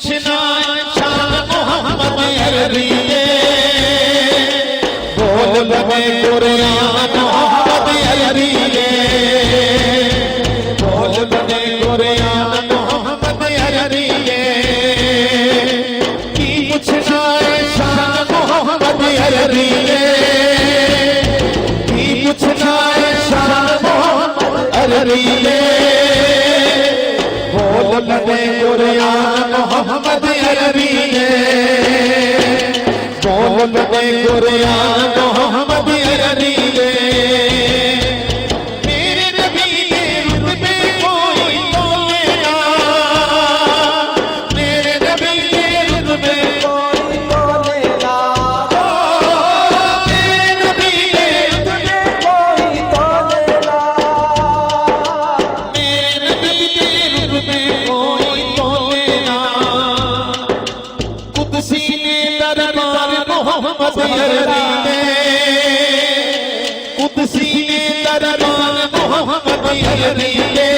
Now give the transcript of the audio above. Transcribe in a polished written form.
पूछना शान मोहम्मद अरबी के, बोल बने कुरान मोहम्मद अरबी के, बोल बने कुरान मोहम्मद अरबी के। की पूछना शान मोहम्मद अरबी के, की पूछना शान मोहम्मद अरबी के, बोल बने कुरान मोहम्मद अरबी के, बोल बने कुरान मोहम्मद अरबी के। मेरे नबी के रुतबे कोई तोले ना, मेरे नबी के रुतबे कोई तोले ना, मेरे नबी के रुतबे कोई तोले ना, मेरे नबी के रुतबे कोई तोले ना। कुदसी ने दरबार मोहम्मद अरबी के, कुदसी ने दरबार मोहम्मद अरबी के,